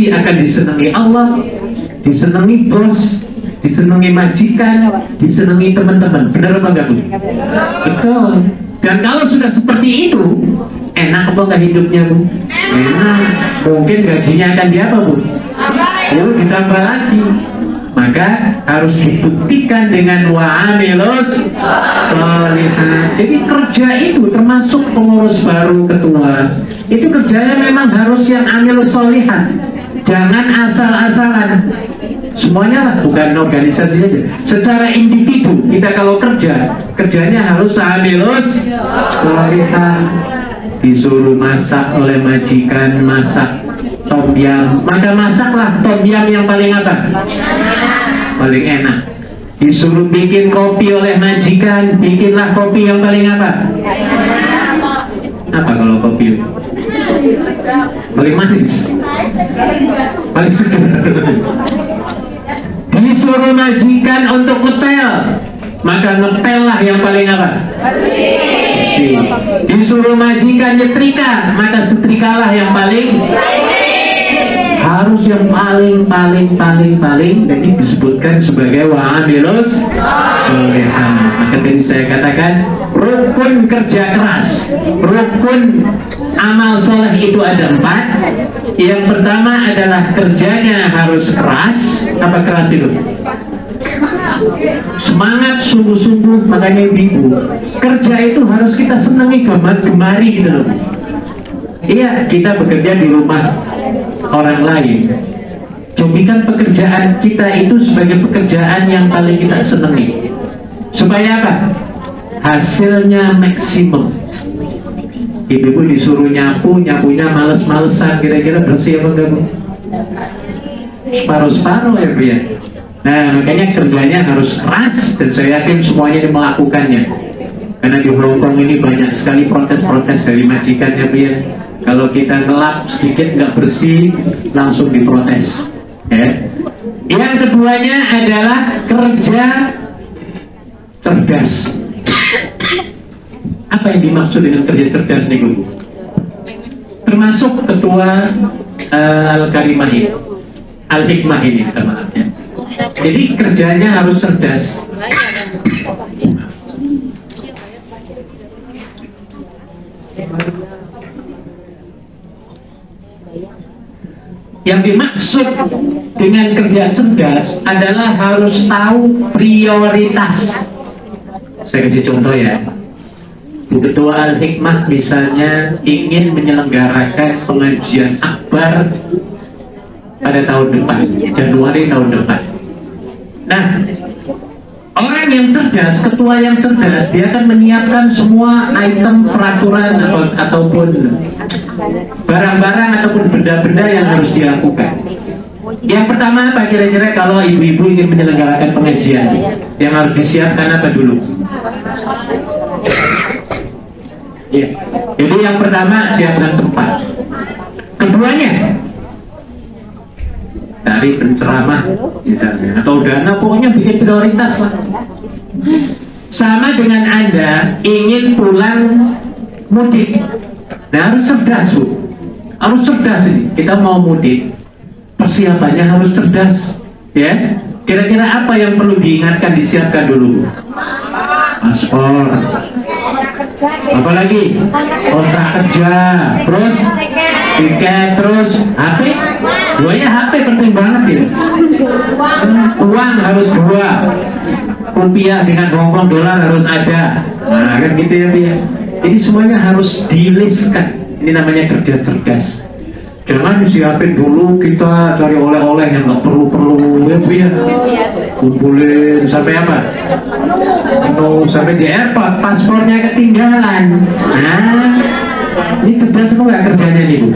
pasti akan disenangi Allah, disenangi bos, disenangi majikan, disenangi teman-teman. Benar apa enggak, Bu? Betul. Dan kalau sudah seperti itu, enak apa enggak hidupnya, Bu? Enak. Mungkin gajinya akan di apa, Bu? Yuk ditambah lagi. Maka harus dibuktikan dengan wa'amilus sholihat. Jadi kerja itu termasuk pengurus baru, ketua, itu kerjanya memang harus yang amilus sholihat. Jangan asal-asalan. Semuanya lah, bukan organisasi saja. Secara individu kita kalau kerjanya harus amilus sholihat. Disuruh masak oleh majikan, masak tom yam, maka masaklah tom yam yang paling apa? Paling enak. Disuruh bikin kopi oleh majikan, bikinlah kopi yang paling apa? Apa kalau kopi? Paling manis, paling segar. Disuruh majikan untuk ngetel, maka ngetellah yang paling apa? Disuruh majikan nyetrika, maka setrikalah yang paling, harus yang paling, jadi disebutkan sebagai wa'amilus sholihat. Maka tadi saya katakan rukun kerja keras, rukun amal soleh itu ada 4. Yang pertama adalah kerjanya harus keras. Apa keras itu? Semangat sungguh-sungguh. Makanya ibu, kerja itu harus kita senangi, gemari gitu loh. Iya, kita bekerja di rumah orang lain, jadikan pekerjaan kita itu sebagai pekerjaan yang paling kita senangi, supaya apa? Hasilnya maksimum. Ibu disuruh nyapunya males-malesan, kira-kira bersih apa enggak, Bu? Separuh-separuh ya, Bu ya. Nah, makanya kerjanya harus keras, dan saya yakin semuanya melakukannya. Karena di Hongkong ini banyak sekali protes-protes dari majikannya, Bu ya. Kalau kita ngelap sedikit nggak bersih, langsung diprotes. Ya. Yang keduanya adalah kerja cerdas. Apa yang dimaksud dengan kerja cerdas nih, Bu? Termasuk ketua Al-Karimah ini, Al-Hikmah ini, maafnya. Jadi kerjanya harus cerdas. Yang dimaksud dengan kerja cerdas adalah harus tahu prioritas. Saya kasih contoh ya. Bu Ketua Al-Hikmah misalnya ingin menyelenggarakan pengajian akbar pada tahun depan, Januari tahun depan. Nah, orang yang cerdas, ketua yang cerdas, dia akan menyiapkan semua item peraturan ataupun barang-barang ataupun benda-benda yang harus dilakukan. Yang pertama apa kira-kira kalau ibu-ibu ingin menyelenggarakan pengajian? Yang harus disiapkan apa dulu? Ya. Jadi yang pertama siapkan tempat. Keduanya cari penceramah misalnya, atau dana, pokoknya bikin prioritas lah. Sama dengan Anda ingin pulang mudik. Nah, harus cerdas, Bu. Harus cerdas ini. Kita mau mudik, persiapannya harus cerdas. Ya. Kira-kira apa yang perlu diingatkan, disiapkan dulu, Bu? Paspor. Apalagi? Kontrak kerja. Terus tiket, terus HP. Duanya HP penting banget ya. Uang harus 2. Rupiah dengan Hongkong dolar harus ada. Nah, kan gitu ya, Bu. Jadi semuanya harus dilistkan. Ini namanya kerja cerdas. Jangan siapin dulu kita cari oleh-oleh yang nggak perlu-perlu ya, Bu ya. Kumpulin sampai apa? Sampai di airport paspornya ketinggalan. Nah, ini cerdas apa nggak kerjanya nih, Bu?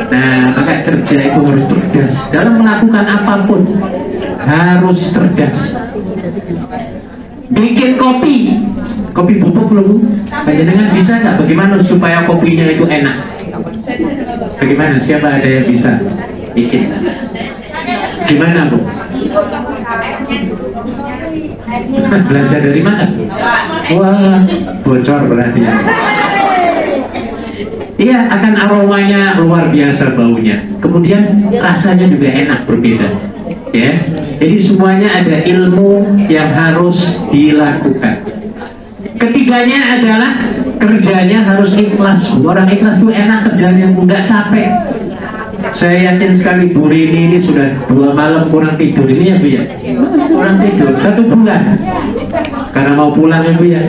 Nah, maka kerja itu harus cerdas. Dalam melakukan apapun harus cerdas. Bikin kopi bubuk loh, Bu. Dengan bisa nggak? Bagaimana supaya kopinya itu enak? Bagaimana? Siapa ada yang bisa bikin? Gimana, Bu? Belajar dari mana? Wah, bocor berarti ya. Iya, akan aromanya luar biasa baunya. kemudian rasanya juga enak, berbeda. Ya, jadi semuanya ada ilmu yang harus dilakukan. Ketiganya adalah kerjanya harus ikhlas. Orang ikhlas itu enak kerjanya, nggak capek. Saya yakin sekali Bu Rini ini sudah 2 malam kurang tidur ini ya Bu ya. Kurang tidur 1 bulan karena mau pulang ya Bu ya.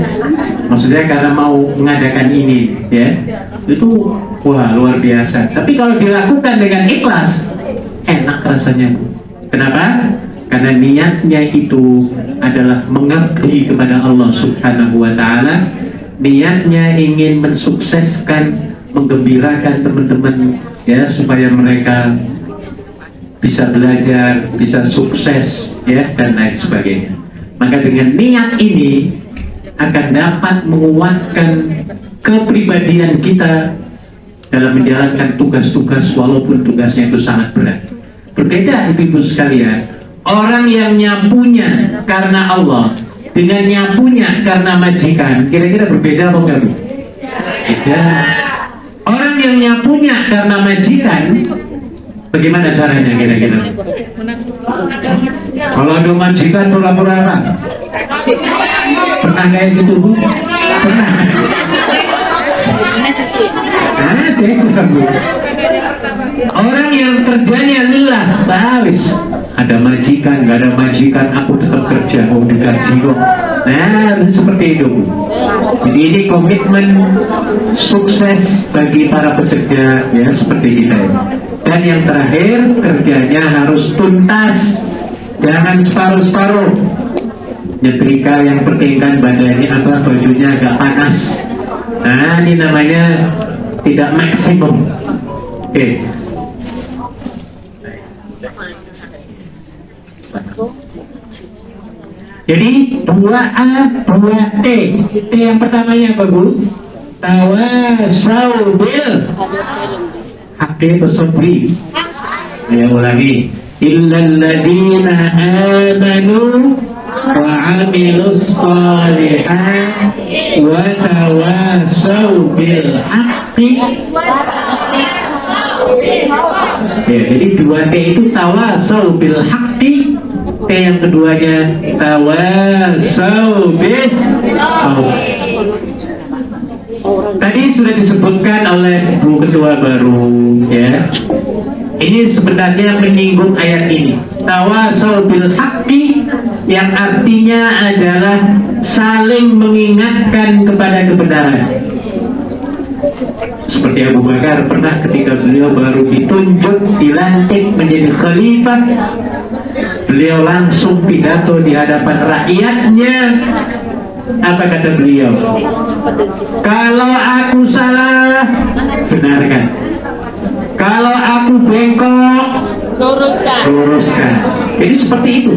Maksudnya karena mau mengadakan ini ya. Itu wah luar biasa. Tapi kalau dilakukan dengan ikhlas, enak rasanya Bu. Kenapa? Karena niatnya itu adalah mengabdi kepada Allah Subhanahu wa Ta'ala. Niatnya ingin mensukseskan, menggembirakan teman-teman ya, supaya mereka bisa belajar, bisa sukses ya, dan lain sebagainya. Maka dengan niat ini akan dapat menguatkan kepribadian kita dalam menjalankan tugas-tugas walaupun tugasnya itu sangat berat. Berbeda ibu-ibu sekalian, orang yang nyapunya karena Allah dengan nyapunya karena majikan, kira-kira berbeda apa enggak Bu? Beda. Orang yang nyapunya karena majikan, bagaimana caranya kira-kira? Kalau ada majikan pura-pura apa? Pernah kayak gitu Bu? Pernah. Bu. Orang yang kerjanya lillah, bawis. Ada majikan, nggak ada majikan, aku tetap kerja, mau digaji kok. Nah, seperti itu. Jadi ini komitmen sukses bagi para pekerja ya, seperti kita ini. Dan yang terakhir, kerjanya harus tuntas, jangan separuh-separuh. Nyetrika yang pentingkan badannya apa, bajunya agak panas. Nah, ini namanya tidak maksimum. Oke. Jadi 2A, 2T. T yang pertamanya apa Bu? Tawasau bil haqqi wasabri. Saya ulangi. Illal ladzina amanu wa 'amilus shalihat wa tawasau bil haqqi. Ya, jadi 2T itu tawasau bil haqqi. T yang keduanya tawasau bis tauhid. Tadi sudah disebutkan oleh Bu Ketua baru ya. Ini sebenarnya menyinggung ayat ini. Tawasau bil haqqi yang artinya adalah saling mengingatkan kepada kebenaran. Seperti Abu Bakar pernah ketika beliau baru ditunjuk, dilantik menjadi khalifah, beliau langsung pidato di hadapan rakyatnya. Apa kata beliau? Kalau aku salah, benarkan. Kalau aku bengkok, luruskan. Jadi seperti itu.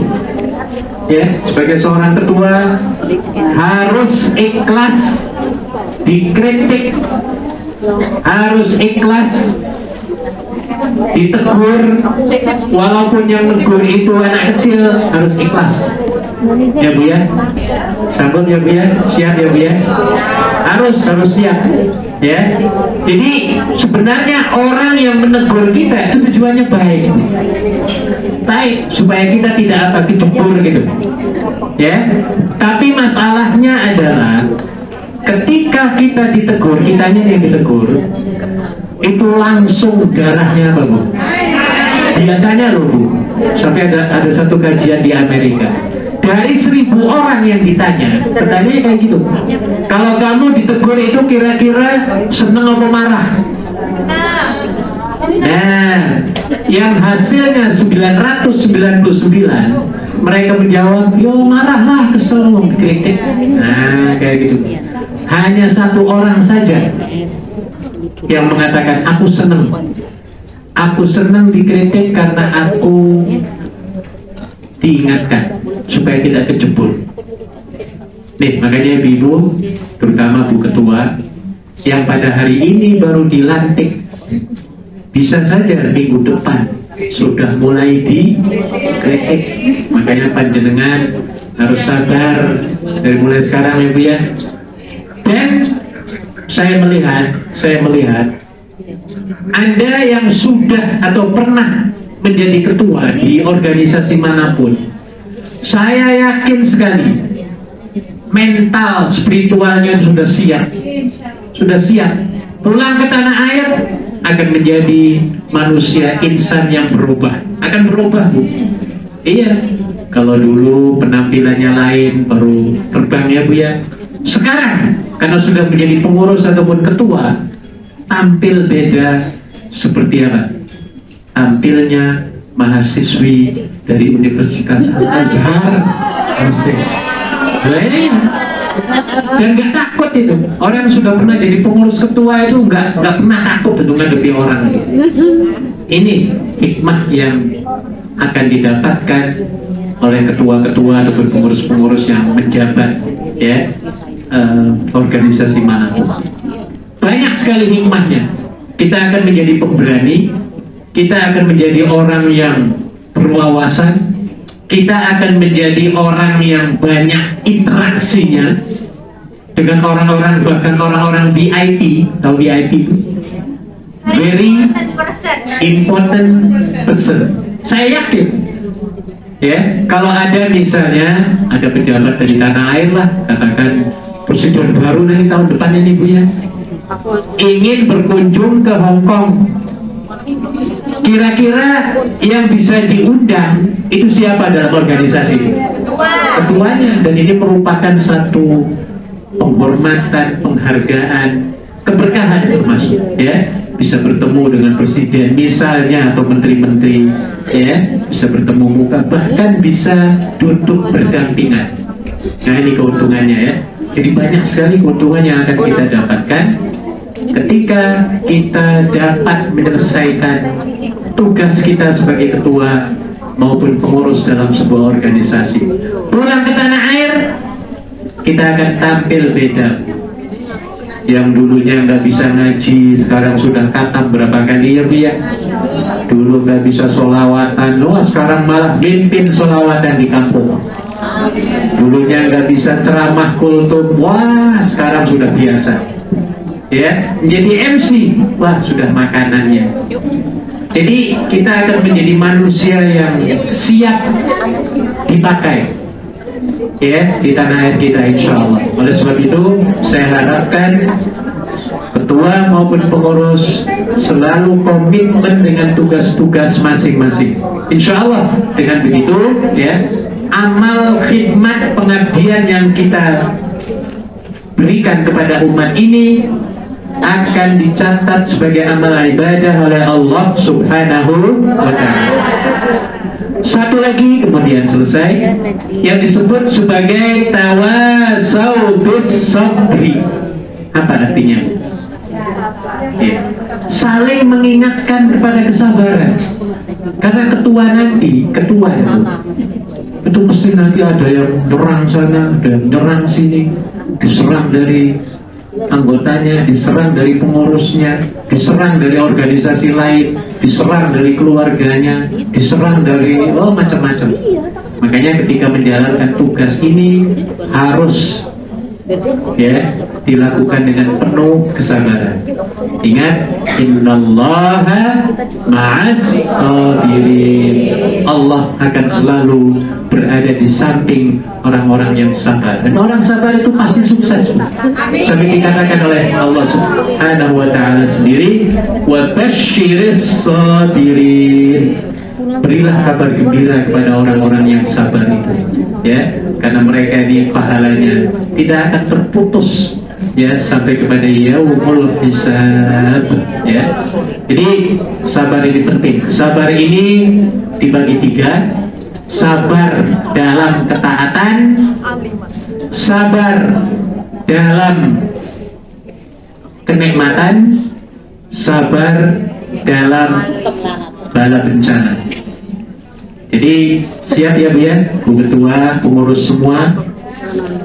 Ya, sebagai seorang ketua harus ikhlas dikritik, harus ikhlas ditegur, walaupun yang menegur itu anak kecil, harus ikhlas. Ya Bu ya, sambut ya Bu ya, siap ya Bu ya, harus siap ya. Jadi sebenarnya orang yang menegur kita itu tujuannya baik, supaya kita tidak apa kecebur gitu ya. Tapi masalahnya adalah ketika kita ditegur, kitanya yang ditegur, itu langsung darahnya apa Bu? Biasanya loh Bu, sampai ada satu kajian di Amerika, dari 1000 orang yang ditanya, pertanyaannya kayak gitu, kalau kamu ditegur itu kira-kira seneng apa marah? Nah, yang hasilnya 999 mereka menjawab, yo marahlah, kesel, kritik. Nah, kayak gitu. Hanya 1 orang saja yang mengatakan, aku senang dikritik karena aku diingatkan supaya tidak kecebur. Nih, makanya Ibu, terutama Bu Ketua yang pada hari ini baru dilantik, bisa saja minggu depan sudah mulai dikritik. Makanya panjenengan harus sabar dari mulai sekarang ya Bu ya. Dan saya melihat Anda yang sudah atau pernah menjadi ketua di organisasi manapun, saya yakin sekali mental spiritualnya sudah siap, pulang ke tanah air akan menjadi manusia insan yang berubah, akan berubah, Bu. Iya, kalau dulu penampilannya lain baru terbang ya, Bu ya. Sekarang karena sudah menjadi pengurus ataupun ketua, tampil beda. Seperti apa? Tampilnya mahasiswi dari Universitas Al-Azhar. Dan gak takut itu. Orang yang sudah pernah jadi pengurus ketua itu gak pernah takut untuk ngadepi orang. Ini hikmah yang akan didapatkan oleh ketua-ketua ataupun pengurus-pengurus yang menjabat ya organisasi manapun. Banyak sekali hikmahnya. Kita akan menjadi pemberani, kita akan menjadi orang yang berwawasan, kita akan menjadi orang yang banyak interaksinya dengan orang-orang, bahkan orang-orang VIP. Tahu VIP itu? Very important person. Saya yakin ya, kalau ada misalnya ada pejabat dari tanah air lah, katakan presiden baru nanti tahun depannya nih Bu ya, ingin berkunjung ke Hong Kong, kira-kira yang bisa diundang itu siapa dalam organisasi? Ketuanya. Dan ini merupakan satu penghormatan, penghargaan, keberkahan termasuk ya, bisa bertemu dengan presiden misalnya atau menteri-menteri ya, bisa bertemu muka, bahkan bisa duduk berdampingan. Nah ini keuntungannya ya. Jadi banyak sekali keuntungan yang akan kita dapatkan ketika kita dapat menyelesaikan tugas kita sebagai ketua maupun pengurus dalam sebuah organisasi. Pulang ke tanah air, kita akan tampil beda. Yang dulunya nggak bisa ngaji, sekarang sudah khatam berapa kali ya Bu ya. Dulu nggak bisa sholawatan, sekarang malah mimpin sholawatan di kampung. Dulunya nggak bisa ceramah kultum, sekarang sudah biasa. Ya, menjadi MC, sudah makanannya. Jadi kita akan menjadi manusia yang siap dipakai ya di tanah air kita insya Allah. Oleh sebab itu saya harapkan ketua maupun pengurus selalu komitmen dengan tugas-tugas masing-masing. Insya Allah dengan begitu ya, amal khidmat pengabdian yang kita berikan kepada umat ini akan dicatat sebagai amal ibadah oleh Allah Subhanahu wa Ta'ala. Satu lagi kemudian selesai yang disebut sebagai tawasau bis sabri. Apa artinya? Ya. Saling mengingatkan kepada kesabaran. Karena ketua itu mesti nanti ada yang nyerang sana, ada yang nyerang sini, diserang dari anggotanya, diserang dari pengurusnya, diserang dari organisasi lain, diserang dari keluarganya, diserang dari macam-macam. Makanya ketika menjalankan tugas ini harus ya dilakukan dengan penuh kesabaran. Ingat, innallaha ma'as sabirin. Allah akan selalu berada di samping orang-orang yang sabar. Dan orang sabar itu pasti sukses. Sampai dikatakan oleh Allah Subhanahu wa Ta'ala sendiri, wa basyiris sabirin. Berilah kabar gembira kepada orang-orang yang sabar itu ya, karena mereka ini pahalanya tidak akan terputus ya sampai kepada yaumul hisab ya. Jadi sabar ini penting. Sabar ini dibagi tiga: sabar dalam ketaatan, sabar dalam kenikmatan, sabar dalam bala bencana. Jadi siap ya Bu ya, Bu Ketua, pengurus semua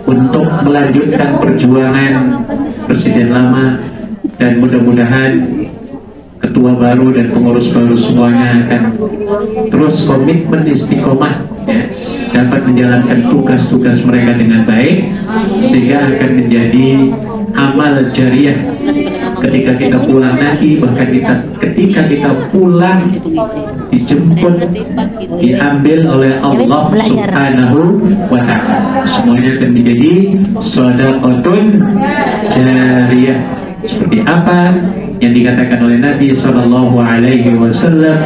untuk melanjutkan perjuangan Presiden lama, dan mudah-mudahan ketua baru dan pengurus baru semuanya akan terus komitmen istiqomah ya, dapat menjalankan tugas-tugas mereka dengan baik sehingga akan menjadi amal jariah ketika kita pulang nanti, bahkan ketika kita pulang dijemput, diambil oleh Allah Subhanahu wa ta'ala, semuanya akan menjadi shadaqatun jariyah. Seperti apa yang dikatakan oleh Nabi sallallahu alaihi wasallam,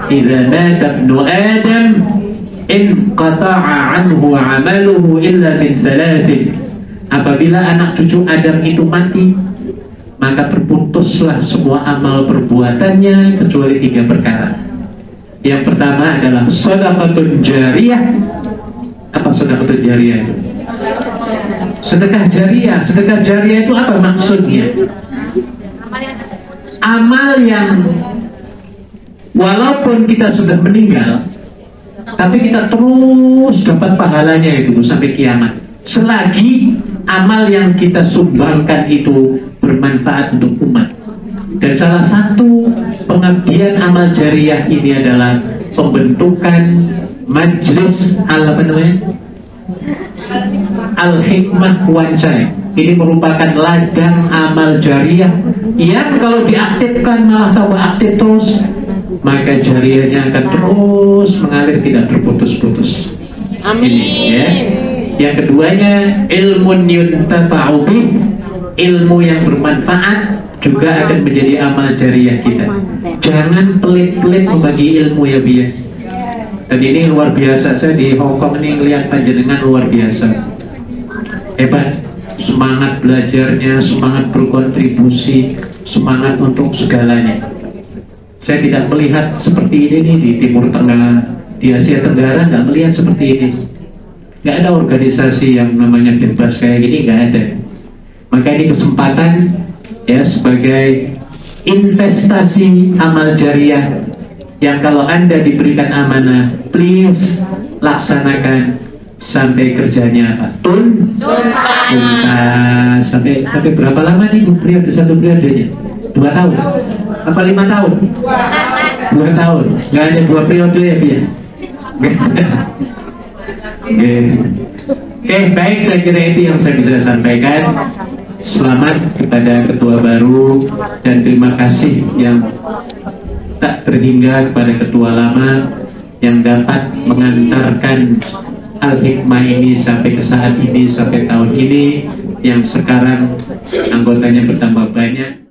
"Idza mata ibnu Adam inqata'a anhu 'amaluhu illa min thalathin." Apabila anak cucu Adam itu mati, maka terputuslah semua amal perbuatannya kecuali 3 perkara. Yang pertama adalah shadaqatun jariyah. Apa shadaqatun jariyah itu? Sedekah jariyah. Sedekah jariyah itu apa maksudnya? Amal yang walaupun kita sudah meninggal, tapi kita terus dapat pahalanya itu sampai kiamat, selagi amal yang kita sumbangkan itu bermanfaat untuk umat. Dan salah satu pengabdian amal jariyah ini adalah pembentukan majelis Al-Hikmah Wancai. Ini merupakan ladang amal jariyah yang kalau diaktifkan malah tambah aktif terus, maka jariyahnya akan terus mengalir tidak terputus-putus. Amin. Ini, ya. Yang keduanya ilmun yuntafa'u bih, ilmu yang bermanfaat juga akan menjadi amal jariyah kita. Jangan pelit-pelit membagi ilmu ya bias. Dan ini luar biasa, saya di Hongkong ini ngelihat panjenengan luar biasa, hebat, semangat belajarnya, semangat berkontribusi, semangat untuk segalanya. Saya tidak melihat seperti ini nih di Timur Tengah, di Asia Tenggara nggak melihat seperti ini. Nggak ada organisasi yang namanya bebas kayak gini, nggak ada. Maka ini kesempatan ya sebagai investasi amal jariyah yang kalau Anda diberikan amanah, please laksanakan sampai kerjanya apa? Tuntas. Sampai berapa lama nih periode satu periodenya? 2 tahun? Apa 5 tahun? 2 tahun. Nggak ada 2 periode ya Bia? Oke, baik, saya kira itu yang saya bisa sampaikan. Selamat kepada ketua baru dan terima kasih yang tak terhingga kepada ketua lama yang dapat mengantarkan Al-Hikmah ini sampai ke saat ini, sampai tahun ini, yang sekarang anggotanya bertambah banyak.